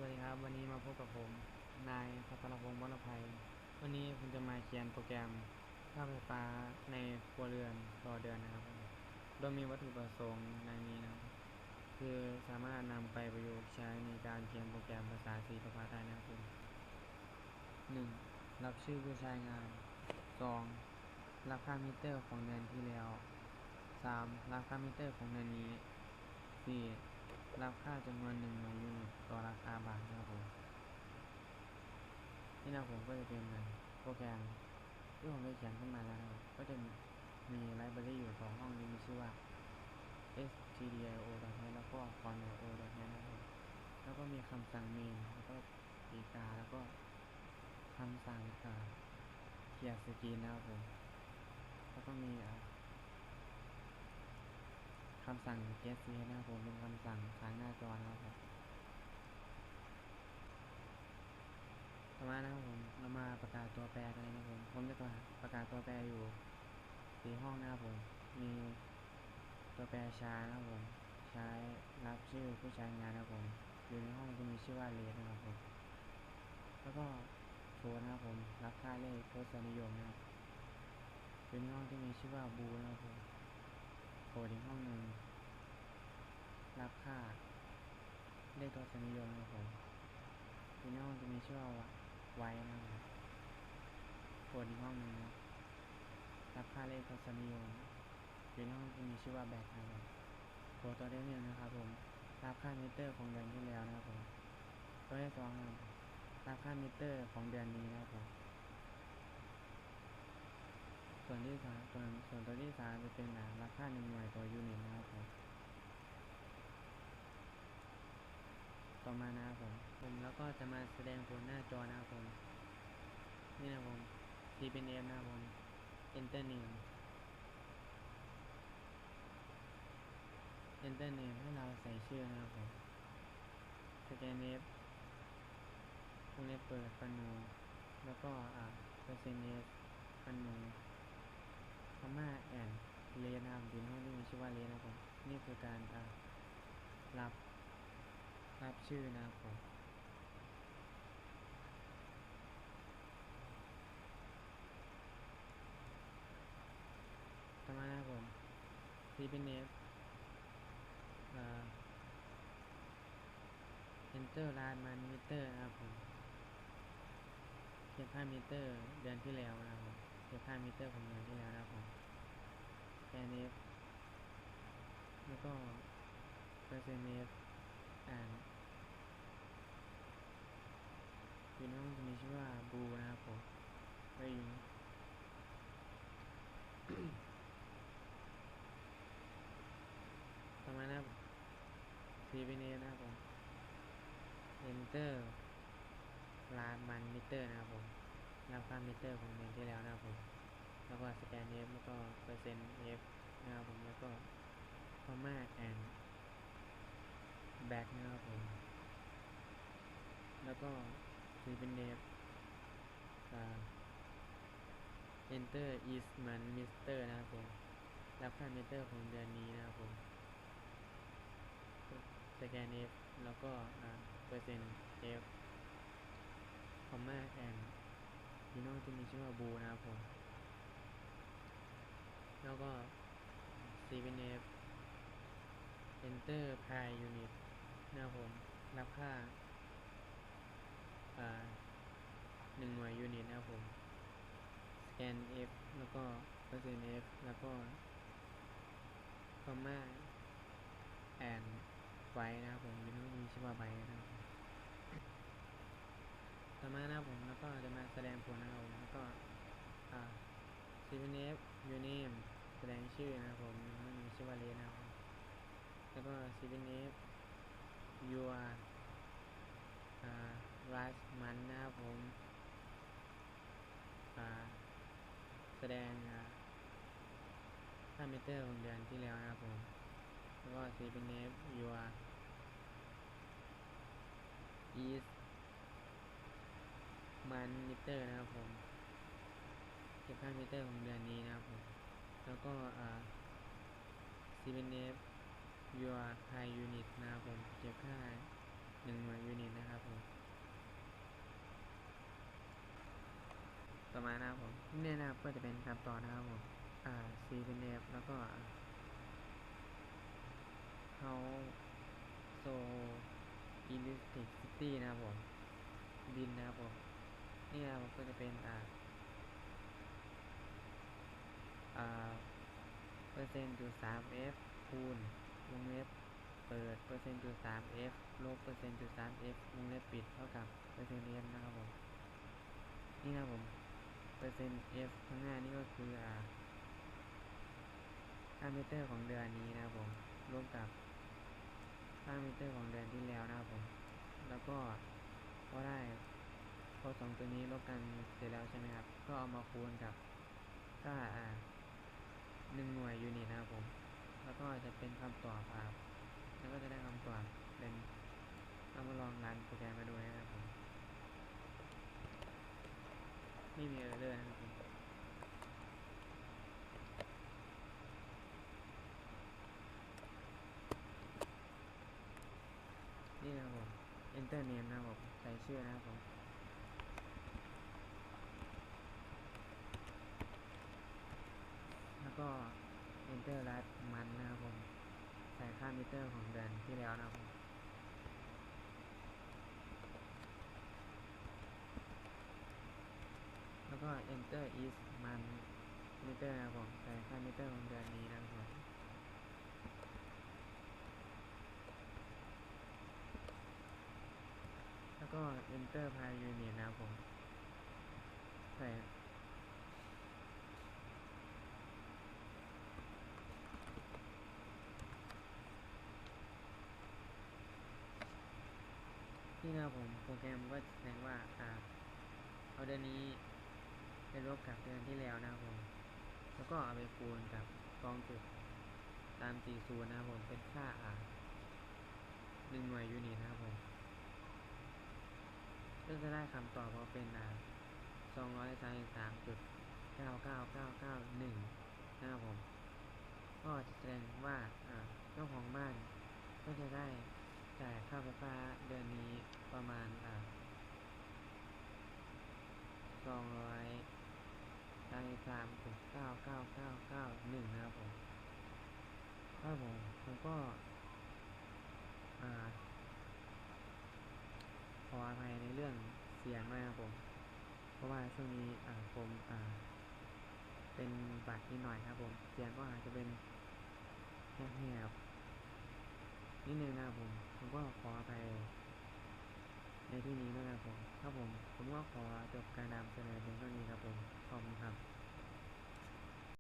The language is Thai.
วัสดีครับวันนี้มาพบกับผมนายพัทรพงศ์วรภัยวันนี้ผมจะมาเขียนโปรแกรมค่าไฟฟ้าในครัวเรือนต่อเดือนนะครับโดยมีวัตถุประสงค์ดังนี้นะครับคือสามารถนำไปประยุกต์ใช้ในการเขียนโปรแกรมภาษา C ประภาได้นะครับ1. รับชื่อผู้ใช้งาน 2. รับค่ามิเตอร์ของเดือนที่แล้ว 3. รับค่ามิเตอร์ของเดือนนี้ 4. รับค่าจำนวน1หน่วยยูนิตต่อราคาบาทนะครับผมนี่นะผมก็จะเป็นโปรแกรมที่ผมได้เขียนขึ้นมาแล้วนะครับก็จะมีไลบรารีอยู่2ห้องที่มีชื่อว่า stdio.net แล้วก็ con.io.net นะครับแล้วก็มีคำสั่ง main แล้วก็ปีกาแล้วก็คำสั่งเคลียร์สกรีนนะครับผมแล้วก็มีคำสั่ง get ch นะครับผมเป็นคำสั่งค้างหน้าจอนะครับผมต่อมานะครับผมเรามาประกาศตัวแปรกันเลยนะครับผมจะประกาศตัวแปรอยู่4ห้องนะครับผมมีตัวแปรช้านะครับผมใช้รับชื่อผู้ใช้งานนะครับผมอยู่ในห้องที่มีชื่อว่า red นะครับผมแล้วก็โฟนะครับผมรับค่าเลขทศนิยมนะครับอยู่ในห้องที่มีชื่อว่า blue นะครับผมโฟอีกห้องหนึ่งรับค่าเลขทศนิยมนะครับผมอยู่ในห้องที่มีชื่อว่า white นะครับโฟอีกห้องหนึ่งรับค่าเลขทศนิยมอยู่ในห้องที่มีชื่อว่า black นะครับโฟตัวที่1นะครับผมรับค่ามิเตอร์ของเดือนที่แล้วนะครับผมตัวที่2ครับรับค่ามิเตอร์ของเดือนนี้นะครับผมส่วนตัวที่3จะเป็นรับค่า1หน่วยต่อยูนิตนะครับผมต่อมานะครับผมแล้วก็จะมาแสดงผลหน้าจอนะครับผมนี่นะครับผม TPNF นะครับผม Enter Name ให้เราใส่ชื่อนะครับผม Scan F วงเล็บเปิดปนูแล้วก็%F ปนูพม่าแอนเลนนะครับอยู่ในห้องที่มีชื่อว่าเลนนะครับผมนี่คือการรับชื่อนะครับผมต่อมานะครับผม TPNF Enter Last Month Meter นะครับผมเก็บค่ามิเตอร์เดือนที่แล้วนะครับผมเก็บค่ามิเตอร์ของเดือนที่แล้วนะครับผม Scan F แล้วก็%F อยู่ในห้องจะมีชื่อว่าบูนะครับผมไว้อยู่ต่อมานะครับ TPNF นะครับผม Enter Last Month Meter นะครับผมรับค่ามิเตอร์ของเดือนที่แล้วนะครับผมแล้วก็ Scan F แล้วก็%F นะครับผมแล้วก็ comma and back นะครับผมแล้วก็ TPNF Enter is month meter นะครับผมรับค่ามิเตอร์ของเดือนนี้นะครับผมScan F แล้วก็%F คอมมาแอนยูโน่จะมีชื่อว่าบูนะครับผมแล้วก็ CPNF Enter Pi Unit นะครับผมรับค่า1หน่วยยูนิตนะครับผม Scan F แล้วก็%F แล้วก็คอมมาแอนไว้นะครับผมยูโน่มีชื่อว่าไบนะครับต่อมานะครับผมแล้วก็จะมาแสดงผลนะครับผมแล้วก็CPNF Uname แสดงชื่อนะครับผมมีชื่อว่าเลนนะครับแล้วก็ CPNF Your Last Month นะครับผมแสดงค่ามิเตอร์ของเดือนที่แล้วนะครับผมแล้วก็ CPNF Your is Month Meter นะครับผมเก็บค่ามิเตอร์ของเดือนนี้นะครับผมแล้วก็CPNF Your High Unit นะครับผมเก็บค่า1หน่วยยูนิตนะครับผม นะครับก็จะเป็นคำต่อนะครับผมC เป็น F แล้วก็ House So Electric City นะครับผมบินนะครับผมนี่นะครับก็จะเป็นเปอร์เซ็นต์จุด3 F คูณวงเล็บเปิดเปอร์เซ็นต์จุด3 F ลบเปอร์เซ็นต์จุด3 F วงเล็บปิดเท่ากับเปอร์เซ็นต์ F นะครับผมนี่นะครับผมเปอร์เซ็นต์ F ข้างหน้านี่ก็คือค่ามิเตอร์ของเดือนนี้นะครับผมรวมกับค่ามิเตอร์ของเดือนที่แล้วนะครับผมแล้วก็พอสองตัวนี้ลบกันเสร็จแล้วใช่ไหมครับก็เอามาคูณกับค่า1 หน่วยยูนิตนะครับผมแล้วก็จะเป็นคำตอบแล้วก็จะได้คำตอบเป็นเอามาลองรันโปรแกรมมาดูนะครับผมไม่มีเออร์เลอร์นะครับผมนี่นะครับผม enter name นะครับผมใส่ชื่อนะครับผมแล้วก็ enter last month นะครับผมใส่ค่ามิเตอร์ของเดือนที่แล้วนะครับผมแล้วก็ enter each month meter นะครับผมใส่ค่ามิเตอร์ของเดือนนี้นะครับผมแล้วก็ enter per unit นะครับผมใส่นี่นะครับผมโปรแกรมก็แสดงว่าเอาเดือนนี้ไปลบกับเดือนที่แล้วนะครับผมแล้วก็เอาไปคูณกับ2 จุดตาม40นะครับผมเป็นค่า1 หน่วยยูนิตนะครับผมก็จะได้คำตอบว่าเป็น233.99991นะครับผมก็จะแสดงว่าเจ้าของบ้านก็จะได้จ่ายค่าไฟฟ้าเดือนนี้ประมาณ233.99991นะครับผมผมก็ขออภัยในเรื่องเสียงด้วยนะครับผมเพราะว่าช่วงนี้ผมเป็นบัดนิดหน่อยครับผมเสียงก็อาจจะเป็นแหบๆนิดนึงนะครับผมก็ขออภัยในที่นี้ด้วยนะครับผมก็ขอจบการนำเสนอเพียงเท่านี้ครับผม